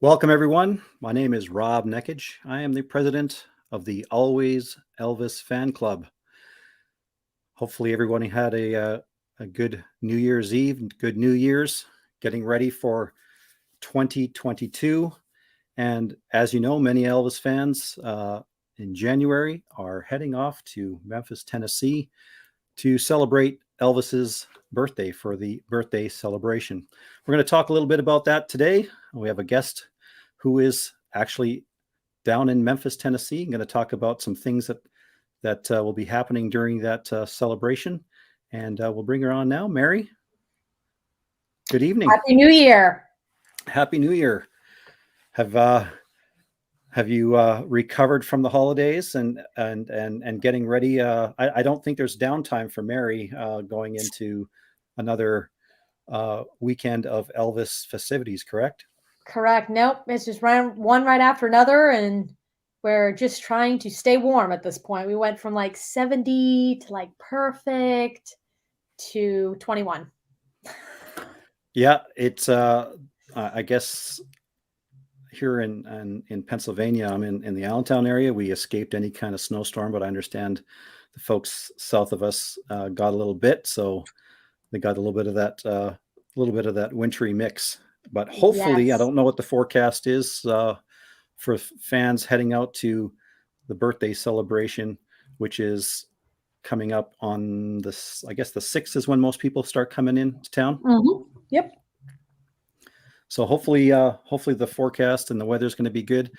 Welcome, everyone. My name is Rob Neckage. I am the president of the Always Elvis Fan Club. Hopefully, everyone had a good New Year's Eve, good New Year's, getting ready for 2022. And as you know, many Elvis fans in January are heading off to Memphis, Tennessee to celebrate Elvis's birthday for the birthday celebration. We're going to talk a little bit about that today. We have a guest who is actually down in Memphis, Tennessee. I'm going to talk about some things that will be happening during that celebration. And we'll bring her on now. Mary, good evening. Happy New Year. Happy New Year. Have you recovered from the holidays and getting ready? I don't think there's downtime for Mary going into another weekend of Elvis festivities, correct? Correct. Nope. It's just one right after another. And we're just trying to stay warm at this point. We went from like 70 to like perfect to 21. Yeah, it's I guess here in Pennsylvania, I'm in the Allentown area. We escaped any kind of snowstorm, but I understand the folks south of us got a little bit, so they got a little bit of that wintry mix. But hopefully, I Yes. don't know what the forecast is for fans heading out to the birthday celebration, which is coming up on this. I guess the 6th is when most people start coming into town. Yep. So hopefully the forecast and the weather is going to be good.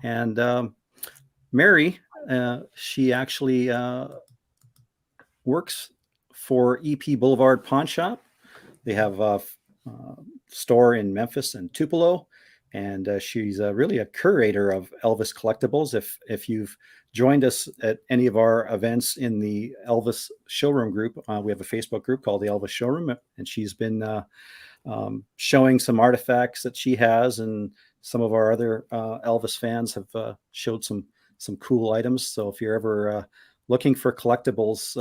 And Mary, she actually works for EP Boulevard Pawn Shop. They have a store in Memphis and Tupelo, and she's really a curator of Elvis collectibles. If you've joined us at any of our events in the Elvis Showroom group, we have a Facebook group called the Elvis Showroom, and she's been showing some artifacts that she has, and some of our other Elvis fans have showed some cool items. So if you're ever looking for collectibles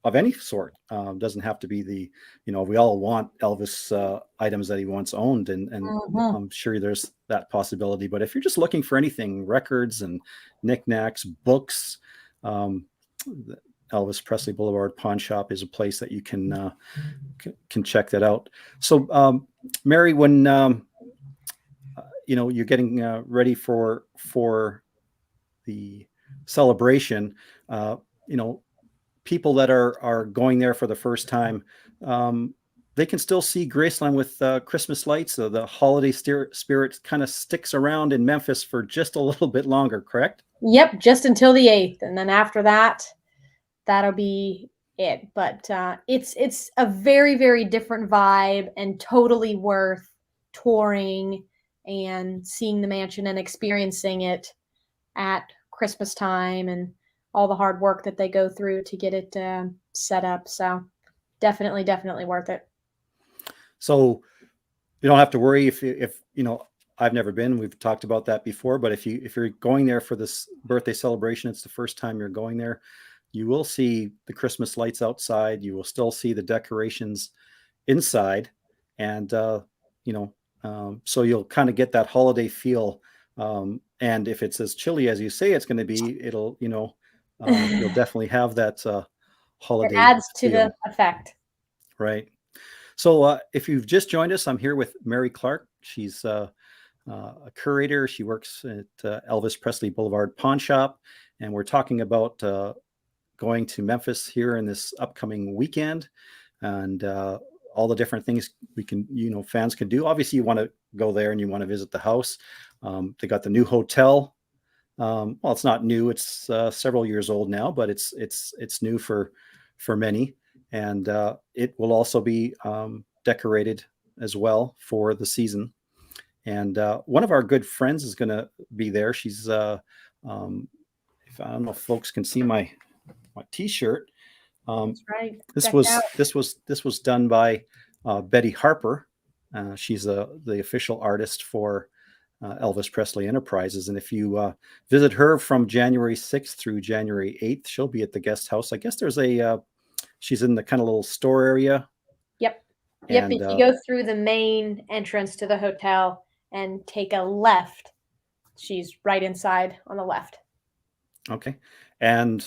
of any sort, doesn't have to be we all want Elvis items that he once owned, and I'm sure there's that possibility. But if you're just looking for anything, records and knickknacks, books, Elvis Presley Boulevard Pawn Shop is a place that you can check that out. So, Mary, when you're getting ready for the celebration, people that are going there for the first time, they can still see Graceland with Christmas lights. So the holiday spirit kind of sticks around in Memphis for just a little bit longer, correct? Yep. Just until the 8th. And then after that, that'll be it. But it's a very, very different vibe and totally worth touring and seeing the mansion and experiencing it at Christmas time and all the hard work that they go through to get it set up. So definitely worth it. So you don't have to worry if I've never been. We've talked about that before, but if you're going there for this birthday celebration, it's the first time you're going there, you will see the Christmas lights outside. You will still see the decorations inside, and so you'll kind of get that holiday feel. And if it's as chilly as you say it's going to be, you'll definitely have that holiday. It adds to feel. the effect. Right. So if you've just joined us, I'm here with Mary Clark. She's a curator. She works at Elvis Presley Boulevard Pawn Shop, and we're talking about going to Memphis here in this upcoming weekend, and all the different things fans can do. Obviously, you want to go there and you want to visit the house. They got the new hotel. Well, it's not new; it's several years old now, but it's new for many, and it will also be decorated as well for the season. And one of our good friends is going to be there. She's if I don't know if folks can see my T-shirt. That's right. This was done by Betty Harper. She's the official artist for Elvis Presley Enterprises. And if you visit her from January 6th through January 8th, she'll be at the guest house. I guess there's she's in the kind of little store area. Yep. If you go through the main entrance to the hotel and take a left. She's right inside on the left. Okay. And,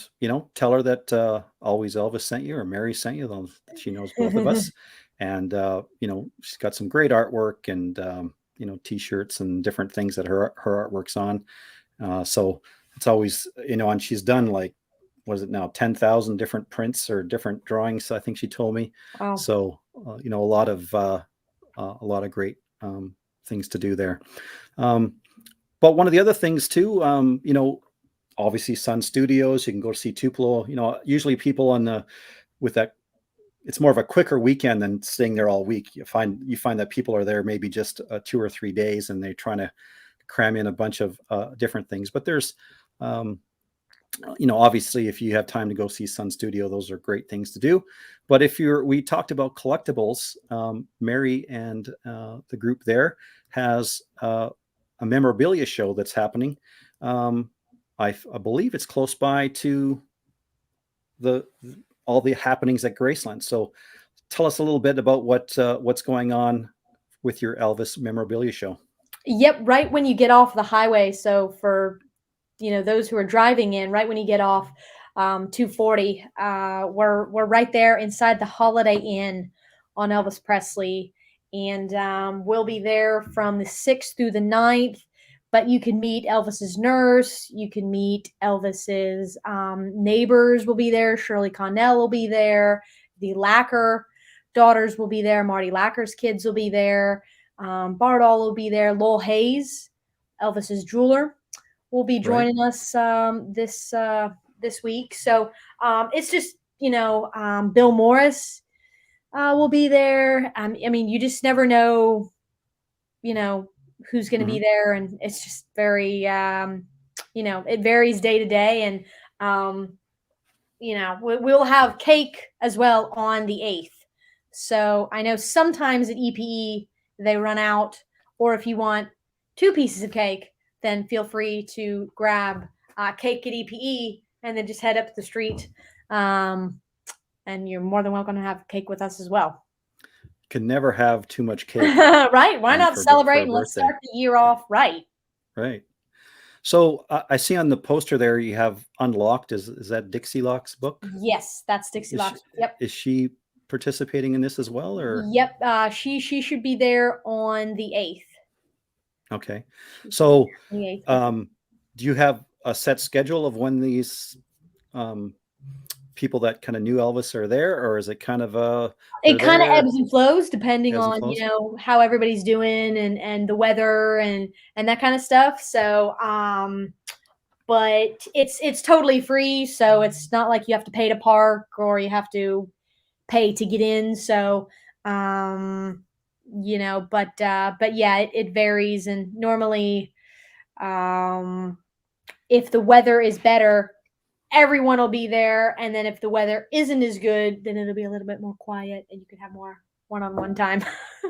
tell her that always Elvis sent you or Mary sent you. She knows both of us. And, she's got some great artwork and, T-shirts and different things that her artwork's on. So it's always, and she's done like, what is it now, 10,000 different prints or different drawings, I think she told me. Wow. So, a lot of great things to do there. But one of the other things too, obviously Sun Studios, you can go see Tupelo. Usually people with that, it's more of a quicker weekend than staying there all week. You find that people are there maybe just 2 or 3 days, and they're trying to cram in a bunch of different things. But there's, obviously if you have time to go see Sun Studio, those are great things to do. But we talked about collectibles, Mary and the group there has a memorabilia show that's happening. I believe it's close by to all the happenings at Graceland. So tell us a little bit about what's going on with your Elvis memorabilia show. Yep, right when you get off the highway. So for those who are driving in, right when you get off 240, we're right there inside the Holiday Inn on Elvis Presley, and we'll be there from the 6th through the 9th. But you can meet Elvis's nurse. You can meet Elvis's neighbors will be there. Shirley Connell will be there. The Lacker daughters will be there. Marty Lacker's kids will be there. Bardol will be there. Lowell Hayes, Elvis's jeweler, will be joining us this week. So it's just, Bill Morris will be there. I mean, you just never know, who's going to be there, and it's just very it varies day to day. And we'll have cake as well on the 8th. So I know sometimes at EPE they run out, or if you want 2 pieces of cake, then feel free to grab cake at EPE and then just head up the street, and you're more than welcome to have cake with us as well. Can never have too much cake. Right. Why not celebrate and let's start the year off right. Right. So I see on the poster there you have Unlocked. Is that Dixie Locke's book? Yes, that's Dixie Locke. Yep. Is she participating in this as well, or? Yep. She should be there on the 8th. Okay. So do you have a set schedule of when these people that kind of knew Elvis are there, or is it kind of it kind of ebbs and flows depending on how everybody's doing and the weather and that kind of stuff. So but it's totally free, so it's not like you have to pay to park or you have to pay to get in. So but yeah, it varies. And normally if the weather is better, everyone will be there. And then if the weather isn't as good, then it'll be a little bit more quiet and you can have more one-on-one time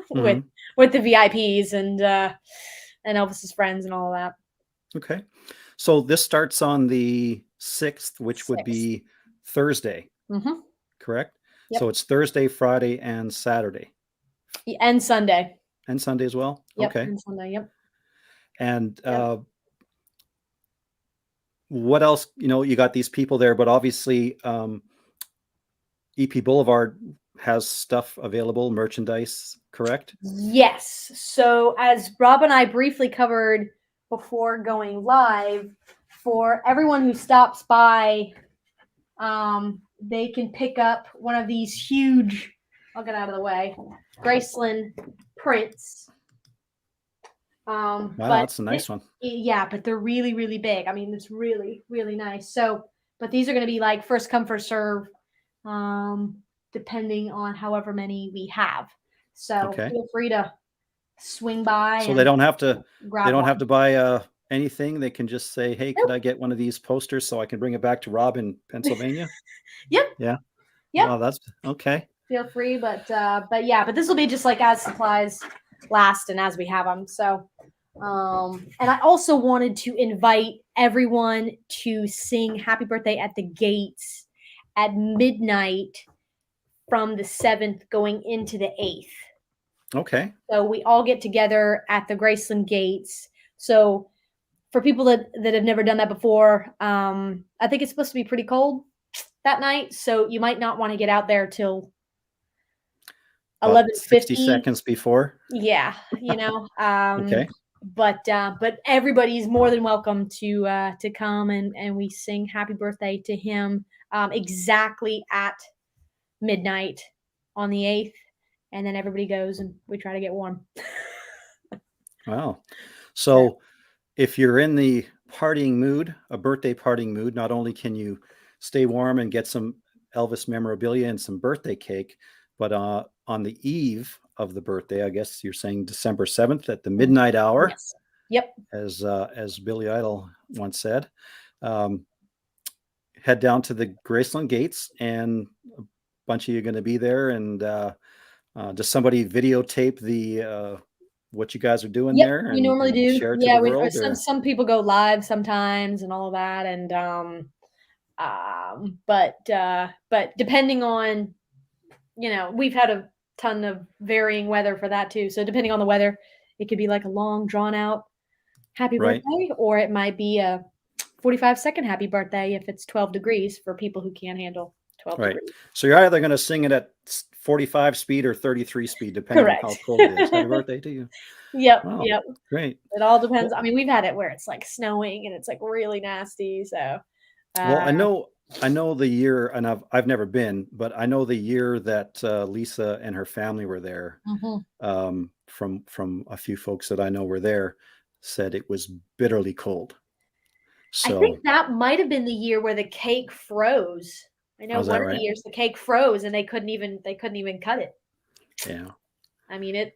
with the VIPs and Elvis's friends and all of that. Okay. So this starts on the 6th, which would be Thursday, correct? Yep. So it's Thursday, Friday, and Saturday. And Sunday. And Sunday as well? Yep, okay. And Sunday, yep. And what else? You got these people there, but obviously EP Boulevard has stuff available, merchandise, correct? Yes. So as Rob and I briefly covered before going live, for everyone who stops by, they can pick up one of these huge, I'll get out of the way, Graceland prints. Wow, that's a nice one. Yeah, but they're really, really big. I mean, it's really, really nice. So, but these are going to be like first come, first serve, depending on however many we have. So feel free to swing by. So they don't have to. They don't have to buy anything. They can just say, "Hey, could I get one of these posters so I can bring it back to Rob in Pennsylvania?" Yep. Yeah. Yep. Wow, that's okay. Feel free, but this will be just like as supplies last and as we have them. So, and I also wanted to invite everyone to sing Happy Birthday at the Gates at midnight from the 7th going into the 8th. Okay. So we all get together at the Graceland gates. So for people that have never done that before, I think it's supposed to be pretty cold that night, so you might not want to get out there till About 60 11:50. seconds before. Yeah, Okay. but everybody's more than welcome to come and we sing happy birthday to him exactly at midnight on the 8th, and then everybody goes and we try to get warm. Wow. So, So if you're in the partying mood, a birthday partying mood, not only can you stay warm and get some Elvis memorabilia and some birthday cake, but on the eve of the birthday, I guess you're saying December 7th at the mm, midnight hour, yes. Yep. as Billy Idol once said, um, head down to the Graceland gates, and a bunch of you are going to be there. And does somebody videotape the what you guys are doing Yep, there we normally and do. share it to Yeah, the we world? Or some people go live sometimes and all of that, and but depending on, we've had a ton of varying weather for that too. So depending on the weather, it could be like a long drawn out happy right, birthday, or it might be a 45-second happy birthday if it's 12 degrees for people who can't handle 12 right. degrees. So you're either going to sing it at 45 speed or 33 speed, depending on how Correct. cold it is. Happy birthday to you. Yep, Wow, yep. great. It all depends. Well, I mean, we've had it where it's like snowing and it's like really nasty. So, well, uh, I know the year, and I've never been, but I know the year that Lisa and her family were there. mhm. From a few folks that I know were there, said it was bitterly cold. I think So, that might have been the year where the cake froze. I know how's that one of the right? years the cake froze and they couldn't even cut it. Yeah, I mean, it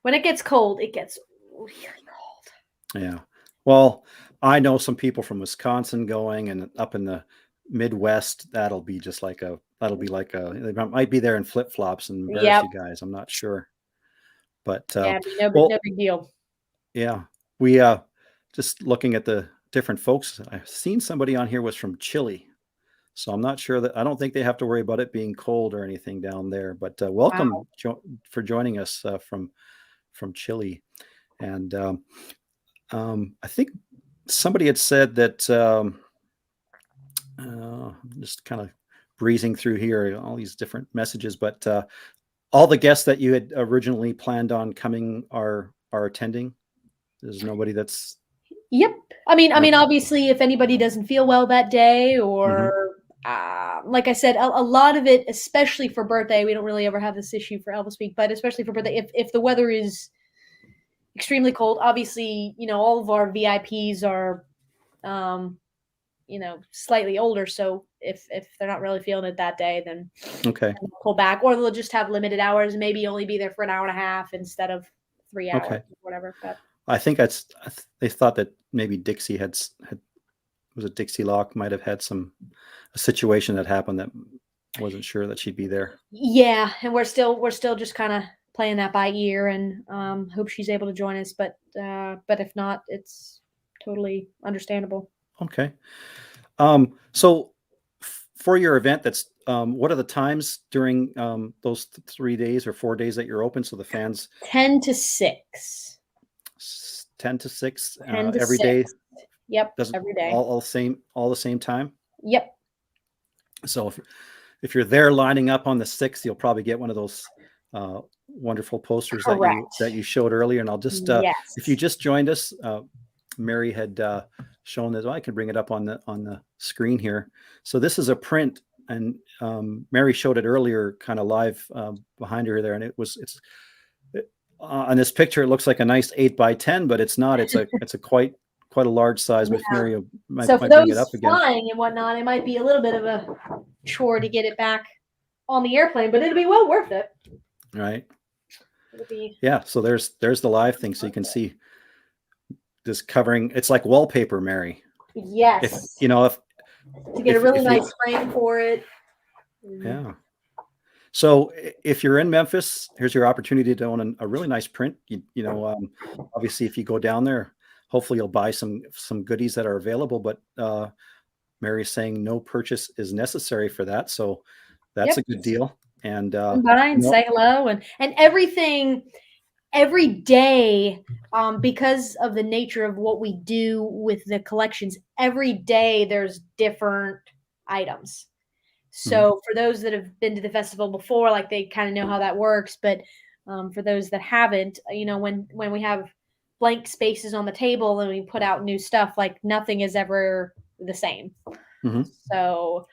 when it gets cold, it gets really cold. yeah. Well, I know some people from Wisconsin going, and up in the Midwest, that'll be like a they might be there in flip flops and embarrass Yep. you guys. I'm not sure, but Yeah, no well, big deal. yeah, we just looking at the different folks. I've seen somebody on here was from Chile, so I'm not sure that I don't think they have to worry about it being cold or anything down there. But Wow. welcome for joining us from Chile, and I think somebody had said that. Just kind of breezing through here, all these different messages, but all the guests that you had originally planned on coming are attending. There's nobody that's Yep. I mean, no. obviously, if anybody doesn't feel well that day, Hmm. or like I said, a lot of it, especially for birthday, we don't really ever have this issue for Elvis Week, but especially for birthday, if the weather is extremely cold, obviously, all of our VIPs are, um, slightly older. So if they're not really feeling it that day, then Okay. they'll pull back, or they'll just have limited hours, maybe only be there for an hour and a half instead of 3 hours, Okay. or whatever. But I think they thought that maybe Dixie had was it Dixie Locke might have had a situation that happened that wasn't sure that she'd be there. yeah, and we're still just kind of playing that by ear, and hope she's able to join us. But if not, it's totally understandable. Okay. So for your event, what are the times during those 3 days or 4 days that you're open? So the fans 10 to 6. 10 to 6 10 to every 6. day. Yep, Doesn't every day. all the same time. Yep. So if you're there lining up on the 6th, you'll probably get one of those wonderful posters Correct. that you showed earlier. And I'll just if you Yes. just joined us, Mary had shown that. I can bring it up on the screen here. So this is a print, and Mary showed it earlier, kind of live behind her there, and on this picture it looks like a nice 8 by 10, but it's not. It's a quite a large size. But if Yeah. Mary So for might bring it those up again, flying and whatnot, it might be a little bit of a chore to get it back on the airplane, but it'll be well worth it. right? It'll be Yeah. So there's the live thing, so you can see this covering. It's like wallpaper, Mary. If yes. you know To get a really if you nice frame for it. Mm. yeah. So if you're in Memphis, here's your opportunity to own a really nice print. Obviously, if you go down there, hopefully you'll buy some goodies that are available. But Mary's saying no purchase is necessary for that, so that's Yep. a good deal. and Come by and no, say hello, and everything every day, because of the nature of what we do with the collections, every day there's different items. mhm, So for those that have been to the festival before, like they kind of know how that works. But for those that haven't, when we have blank spaces on the table and we put out new stuff, like nothing is ever the same. mhm. So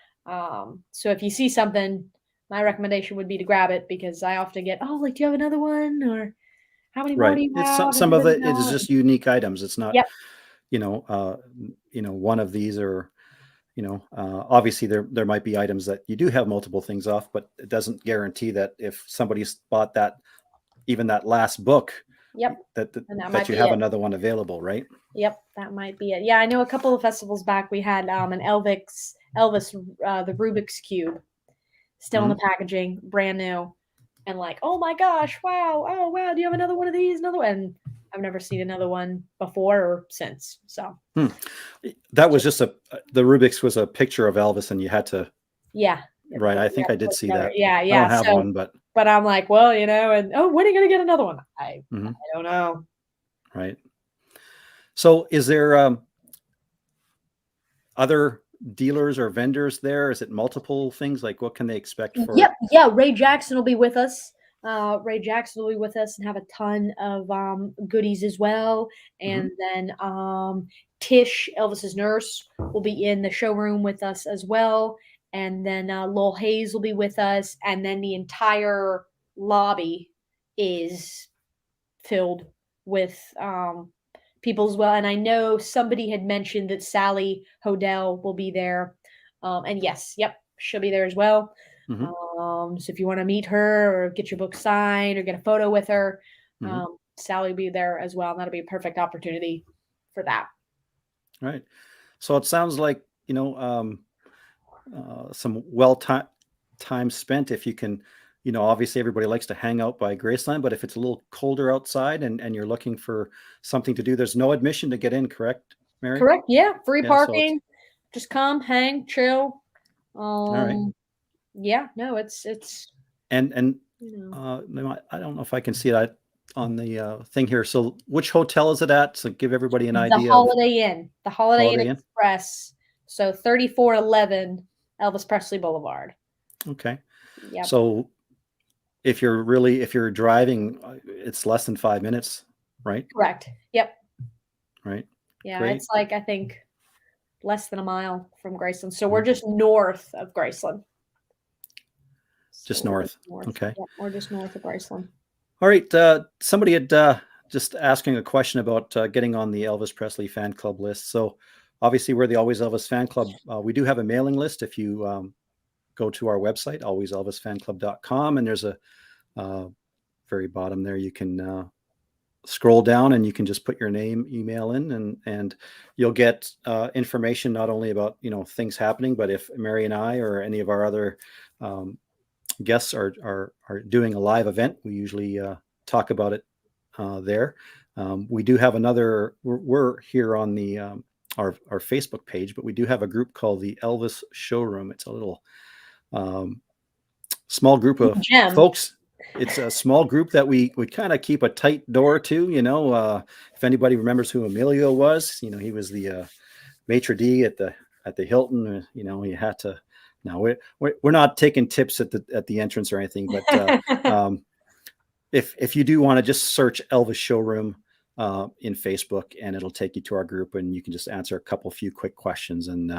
if you see something, my recommendation would be to grab it, because I often get, oh, like, do you have another one, or how many more Right. do you It's have? And some da, of da, it is da. just unique items. It's not, Yep, one of these, or obviously there might be items that you do have multiple things off, but it doesn't guarantee that if somebody's bought that, even that last book, yep, that and that that might you be have it. another one available, right? Yep, that might be it. Yeah, I know a couple of festivals back we had an Elvis the Rubik's Cube still in the Mhm. packaging, brand new, and like, oh my gosh, wow, oh wow, do you have another one of these? Another one? And I've never seen another one before or since. So Hmm. That was just just the Rubik's was a picture of Elvis, and you had to, yeah, you have to right? put, I you think have I to did put it see together. that. Yeah, I don't yeah. have So, one, but but I'm like, well, and oh, when are you gonna get another one? I mhm, don't know. right. So, is there other dealers or vendors there? Is it multiple things? Like, what can they expect Yep, for? yeah. Ray Jackson will be with us. Ray Jackson will be with us and have a ton of goodies as well. Mhm, And then Tish, Elvis's nurse, will be in the showroom with us as well. And then Lowell Hayes will be with us. And then the entire lobby is filled with people as well. And I know somebody had mentioned that Sally Hodell will be there. And yes, yep, she'll be there as well. mhm, So if you want to meet her or get your book signed or get a photo with her, mhm. Sally will be there as well. And that'll be a perfect opportunity for that. Right. So it sounds like, some well time spent. If you can, obviously everybody likes to hang out by Graceland, but if it's a little colder outside, and you're looking for something to do, there's no admission to get in, correct, Mary? Correct. Yeah. Free Yeah. So it's parking. Just come, hang, chill. all right. Um, yeah, no, And you know, I don't know if I can see that on the thing here. So which hotel is it at? So give everybody an the idea of Holiday Inn, the Holiday Inn Holiday Inn. Express. So 3411 Elvis Presley Boulevard. Okay. Yep. So if you're driving, it's less than 5 minutes, right? Correct. Yep. Right. Yeah, Great. it's like I think less than a mile from Graceland. So we're Mhm. just north of Graceland. So Just we're just north. north. Okay. Yep, we're just north of Graceland. All right. Somebody had just asking a question about getting on the Elvis Presley fan club list. So obviously, we're the Always Elvis fan club. We do have a mailing list. If you go to our website, alwayselvisfanclub.com, and there's a very bottom there, you can scroll down and you can just put your name, email in, and you'll get information not only about things happening, but if Mary and I or any of our other um, guests are doing a live event, we usually talk about it there. We do have another. We're here on the our Facebook page, but we do have a group called the Elvis Showroom. It's a little um, small group of Gem. folks. It's a small group that we kind of keep a tight door to. If anybody remembers who Emilio was, he was the maitre d at the Hilton. You had to. No, we're not taking tips at the entrance or anything, but if you do want to just search Elvis Showroom in Facebook, and it'll take you to our group, and you can just answer a few quick questions, and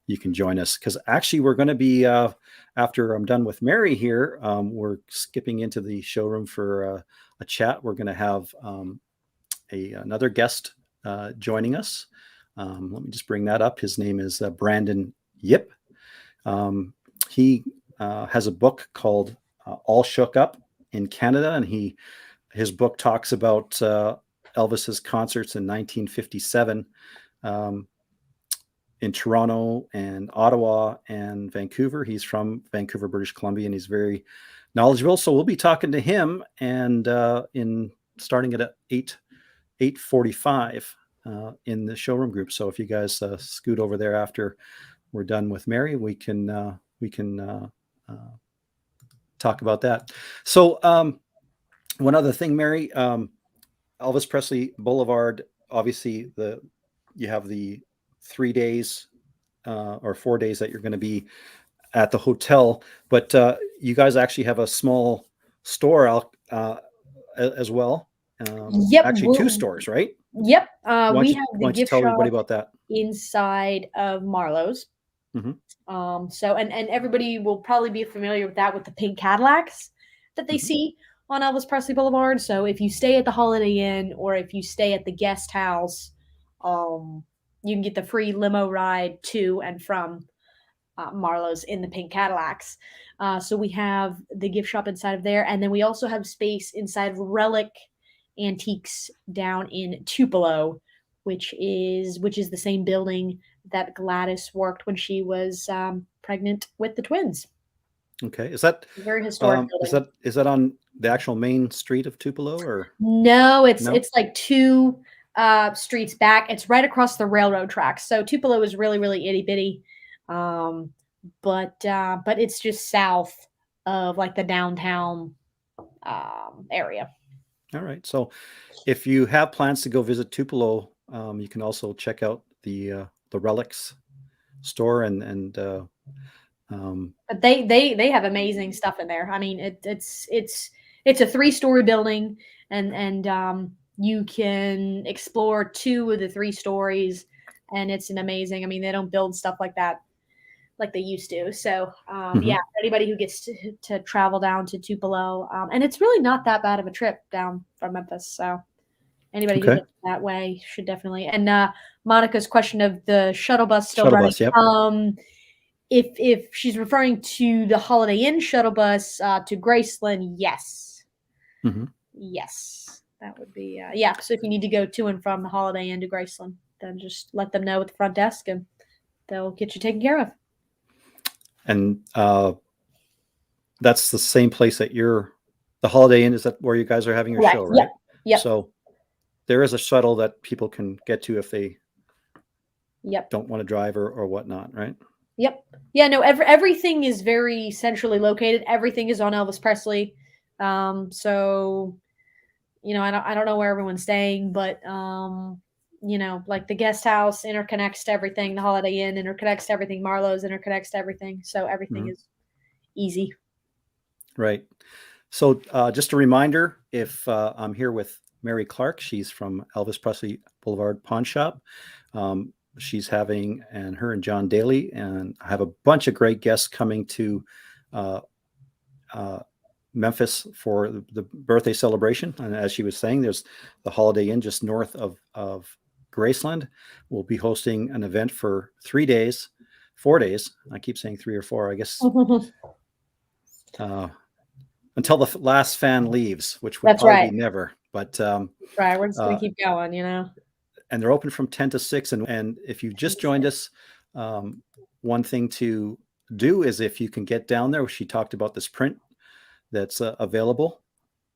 you can join us. Because actually, we're going to be after I'm done with Mary here, we're skipping into the showroom for a chat. We're going to have another guest joining us. Let me just bring that up. His name is Brandon Yip. Um, he has a book called All Shook Up in Canada, and his book talks about Elvis's concerts in 1957 um, in Toronto and Ottawa and Vancouver. He's from Vancouver, British Columbia, and he's very knowledgeable. So we'll be talking to him, and in starting at 8:45 in the showroom group. So if you guys scoot over there after we're done with Mary, we can talk about that. So one other thing, Mary, Elvis Presley Boulevard, obviously you have the 3 days or 4 days that you're going to be at the hotel, but you guys actually have a small store out as well. Yep. Actually, two stores, right? Yep. We have Why the don't you gift tell everybody shop about that? inside of Marlowe's. So and everybody will probably be familiar with that, with the pink Cadillacs that they see on Elvis Presley Boulevard. So if you stay at the Holiday Inn or if you stay at the guest house, you can get the free limo ride to and from Marlowe's in the pink Cadillacs. So we have the gift shop inside of there, and then we also have space inside of Relic Antiques down in Tupelo, which is the same building that Gladys worked when she was pregnant with the twins. Okay, is that Very historic building. is that on the actual main street of Tupelo, or No, it's no? like two streets back. It's right across the railroad tracks. So Tupelo is really, really itty bitty. But it's just south of like the downtown area. All right. So if you have plans to go visit Tupelo, you can also check out the Relics store But they have amazing stuff in there. I mean, it's a 3-story building, and you can explore 2 of the 3 stories, and it's an amazing. I mean, they don't build stuff like that like they used to. So yeah, anybody who gets to travel down to Tupelo, and it's really not that bad of a trip down from Memphis. So anybody who Okay. gets that way should definitely. And Monica's question of the shuttle bus still Shuttle running. bus, yep. If she's referring to the Holiday Inn shuttle bus to Graceland, yes. Yes, that would be yeah. So if you need to go to and from the Holiday Inn to Graceland, then just let them know at the front desk, and they'll get you taken care of. And that's the same place that the Holiday Inn, is that where you guys are having your show, right? Yep. So there is a shuttle that people can get to if they don't want to drive or whatnot, right? Yep. Yeah, no, everything is very centrally located. Everything is on Elvis Presley. So, I don't know where everyone's staying, but like the guest house interconnects to everything, the Holiday Inn interconnects to everything, Marlowe's interconnects to everything. So everything is easy. Right. So just a reminder, if I'm here with Mary Clark, she's from Elvis Presley Boulevard Pawn Shop. She's having, and her and John Daly, and I have a bunch of great guests coming to Memphis for the birthday celebration. And as she was saying, there's the Holiday Inn just north of Graceland. We'll be hosting an event for 3 days, 4 days. I keep saying 3 or 4, I guess. Until the last fan leaves, which would probably be never. But right, we're just gonna keep going, And they're open from 10 to 6. And if you just joined us, one thing to do is, if you can get down there, she talked about this print that's available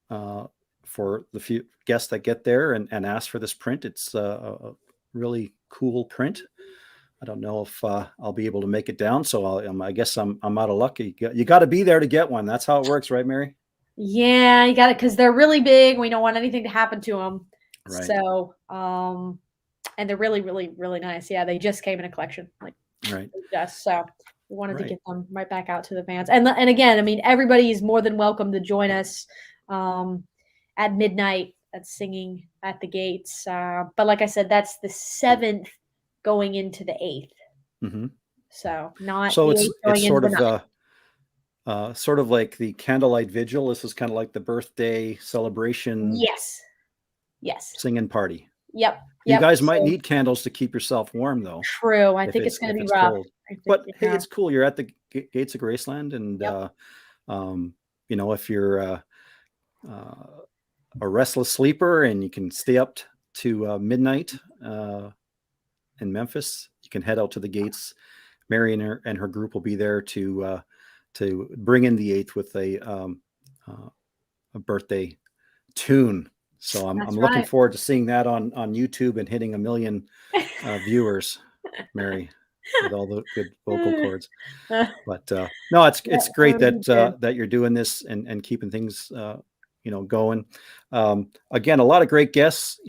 for the few guests that get there and ask for this print. It's a really cool print. I don't know if I'll be able to make it down, so I guess I'm out of luck. You got to be there to get one. That's how it works, right, Mary? Yeah, you got it, because they're really big. We don't want anything to happen to them. Right. So, and they're really, really, really nice. Yeah, they just came in a collection, right. Just so we wanted to get them right back out to the fans. And again, I mean, everybody is more than welcome to join us at midnight at singing at the gates. But like I said, that's the 7th going into the 8th. So not so the 8th it's going sort of like the candlelight vigil. This is kind of like the birthday celebration. Yes. Singing party. Yep. You guys might need candles to keep yourself warm, though. True. I think it's going to be rough. But hey, it's cool. You're at the gates of Graceland, and if you're a restless sleeper and you can stay up to midnight in Memphis, you can head out to the gates. Mary and her group will be there to bring in the 8th with a birthday tune. So I'm looking forward to seeing that on YouTube and hitting 1 million viewers, Mary. with all the good vocal Uh, cords. But no, it's great that that was good. that you're doing this and keeping things going. Again, a lot of great guests.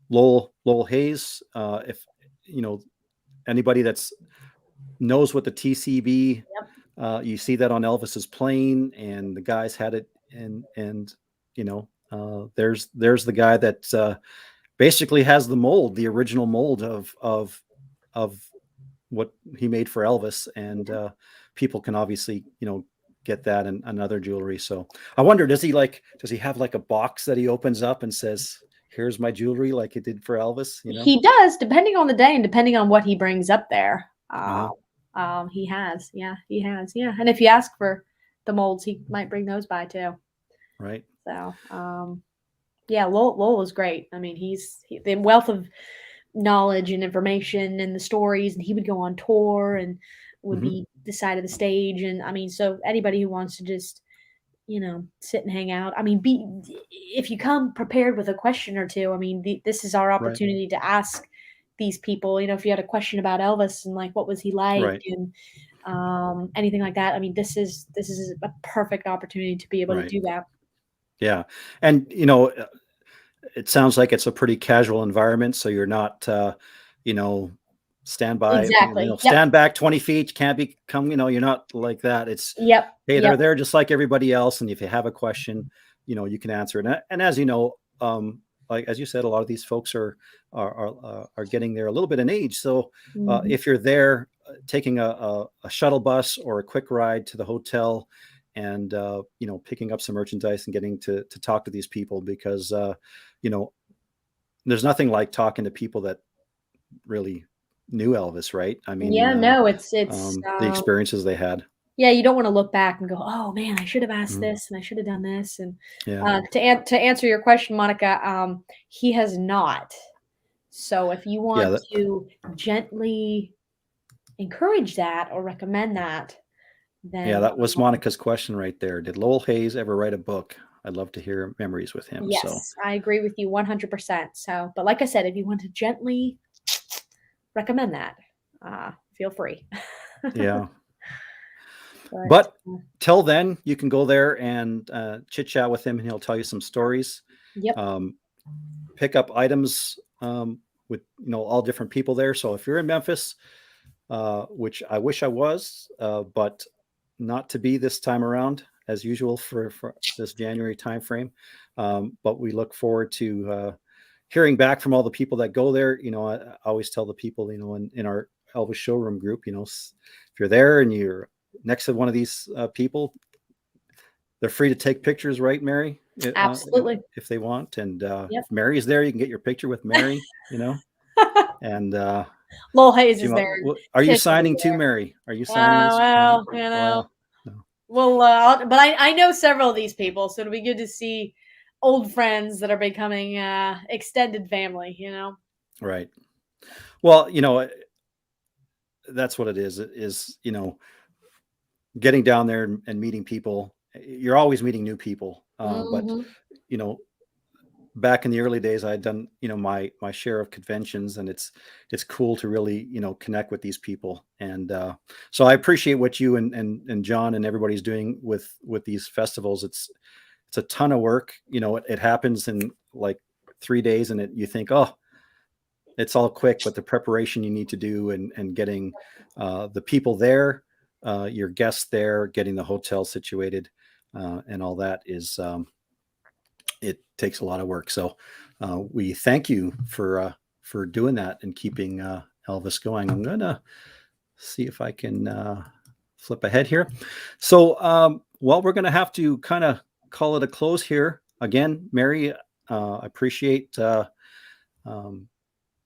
Lowell Hayes. If you know anybody that's knows what the TCB, Yep. you see that on Elvis's plane, and the guys had it, and there's the guy that basically has the mold, the original mold of what he made for Elvis, and people can obviously get that and other jewelry. So I wonder, does he have like a box that he opens up and says, "Here's my jewelry," like he did for Elvis? He does, depending on the day and depending on what he brings up there. Uh-huh. He has, yeah, he has, yeah. And if you ask for the molds, he might bring those by too. Right. So, yeah, Lowell is great. I mean, the wealth of knowledge and information and the stories, and he would go on tour and would Hmm. be the side of the stage. And I mean, so anybody who wants to just sit and hang out. I mean, if you come prepared with a question or two, I mean, this is our Right. opportunity to ask these people. If you had a question about Elvis and like what was he like Right. and anything like that. I mean, this is a perfect opportunity to be able to Right. do that. Yeah. And it sounds like it's a pretty casual environment, so you're not you know stand by, Exactly. Yep. stand back 20 feet, can't become, you're not like that. It's, Yep. hey, they're Yep. there just like everybody else, and if you have a question, you can answer it. And as you know, like as you said, a lot of these folks are getting there a little bit in age. So Mhm. if you're there taking a shuttle bus or a quick ride to the hotel, and picking up some merchandise and getting to talk to these people, because you know there's nothing like talking to people that really knew Elvis, right? I mean, Yeah. No, it's the experiences they had. yeah, you don't wanna look back and go, "Oh, man, I should have asked Mhm. this, and I should have done this," and, Yeah. to answer your question, Monica, he has not. So if you Yeah. want to gently encourage that or recommend that, Yeah, then, that was Monica's question right there. Did Lowell Hayes ever write a book? I'd love to hear memories with him. So, yes, I agree with you 100%. So, but like I said, if you want to gently recommend that, feel free. yeah. But, But till then, you can go there and chit chat with him, and he'll tell you some stories. yep. Um, Pick up items with all different people there. So if you're in Memphis, which I wish I was, but not to be this time around as usual for this January timeframe. But we look forward to hearing back from all the people that go there. I always tell the people, in our Elvis showroom group, if you're there and you're next to one of these people, they're free to take pictures, right, Mary? Absolutely. If they want. And Yep. if Mary is there, you can get your picture with Mary, and Lowell Hayes she is might, there. are you Tiffany's signing too, there. Mary? Are you signing Oh, this? well, Well, no. well, but I know several of these people, so it'll be good to see old friends that are becoming extended family. Right. Well, that's what it is. It is, getting down there and meeting people. You're always meeting new people. But, Hmm. you know, back in the early days, I had done, my share of conventions, and it's cool to really, connect with these people. And so I appreciate what you and John and everybody's doing with these festivals. It's a ton of work. It happens in like 3 days, and you think, oh, it's all quick, but the preparation you need to do, and getting the people there, your guests there, getting the hotel situated, and all that it takes a lot of work. So we thank you for doing that and keeping Elvis going. I'm gonna see if I can flip ahead here. So well, we're gonna have to kind of call it a close here. Again, Mary, I appreciate um,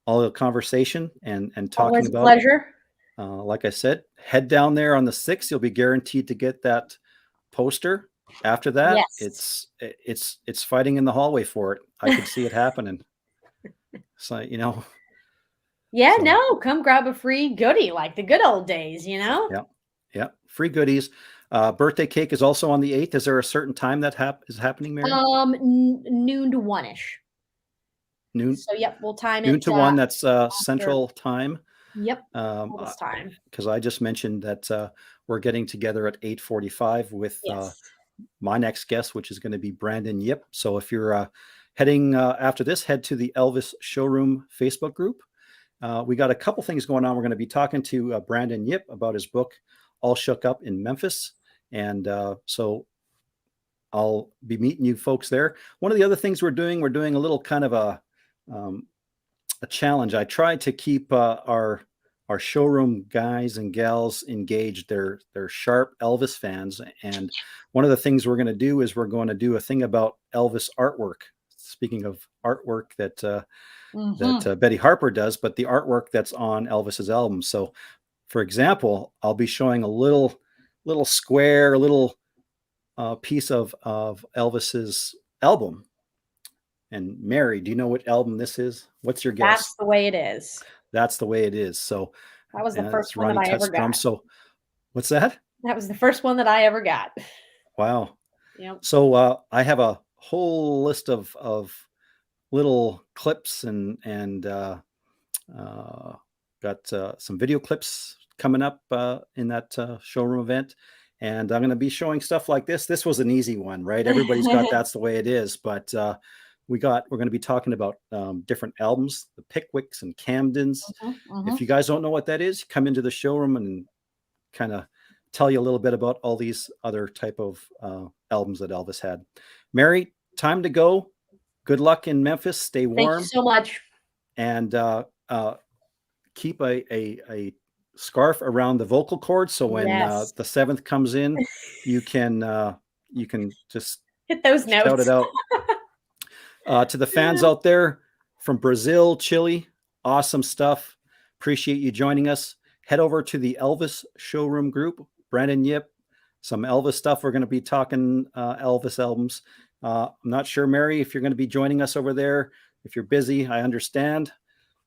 all the conversation and talking Always a about it. pleasure. Like I said, head down there on the 6th. You'll be guaranteed to get that poster. After that, Yes. it's fighting in the hallway for it. I could see it happening. So Yeah, so no, come grab a free goodie like the good old days. yeah, yeah, free goodies. Birthday cake is also on the 8th. Is there a certain time that is happening, Mary? Noon to one ish. Noon So yep, we'll time noon it to one. That's after. Central Time. Yep. All this time. Because I just mentioned that we're getting together at 8:45 with Yes. my next guest, which is going to be Brandon Yip. So if you're heading after this, head to the Elvis Showroom Facebook group. We got a couple things going on. We're going to be talking to Brandon Yip about his book, All Shook Up in Memphis. And so I'll be meeting you folks there. One of the other things we're doing a little kind of a challenge. I try to keep our showroom guys and gals engaged. They're sharp Elvis fans, and one of the things we're going to do is we're going to do a thing about Elvis artwork. Speaking of artwork that Betty Harper does, but the artwork that's on Elvis's album. So, for example, I'll be showing a little square, a little piece of Elvis's album. And Mary, do you know what album this is? What's your guess? That's the Way It Is. That's the Way It Is. So that was the first one that I ever got. So what's that? That was the first one that I ever got. Wow. Yep. So I have a whole list of little clips and got some video clips coming up in that showroom event. And I'm going to be showing stuff like this. This was an easy one, right? Everybody's got That's the Way It Is. But we're going to be talking about different albums, the Pickwicks and Camdens. If you guys don't know what that is, come into the showroom and kind of tell you a little bit about all these other type of albums that Elvis had. Mary, time to go. Good luck in Memphis. Stay warm. Thank you so much. And keep a scarf around the vocal cord, so when the 7th comes in, you can just hit those notes. Shout it out. To the fans out there from Brazil, Chile, awesome stuff. Appreciate you joining us. Head over to the Elvis Showroom group. Brandon Yip, some Elvis stuff. We're going to be talking Elvis albums. I'm not sure, Mary, if you're going to be joining us over there. If you're busy, I understand.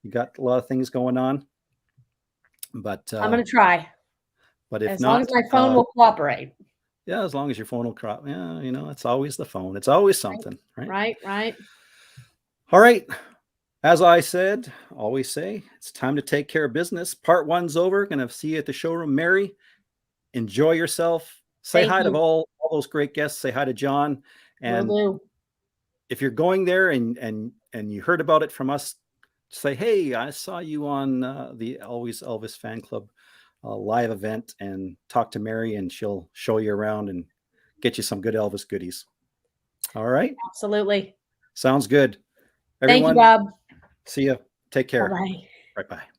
You got a lot of things going on. But I'm going to try. But if as not, long as my phone will cooperate. Yeah, as long as your phone will cooperate. Yeah, it's always the phone. It's always something, right? Right. All right. As I said, always say, it's time to take care of business. Part 1's over. Going to see you at the showroom. Mary, enjoy yourself. Say hi to all those great guests. Say hi to John. And if you're going there and you heard about it from us, say, hey, I saw you on the Always Elvis Fan Club live event, and talk to Mary, and she'll show you around and get you some good Elvis goodies. All right. Absolutely. Sounds good. Everyone, thank you, Bob. See you. Take care. Bye-bye. Right. Bye.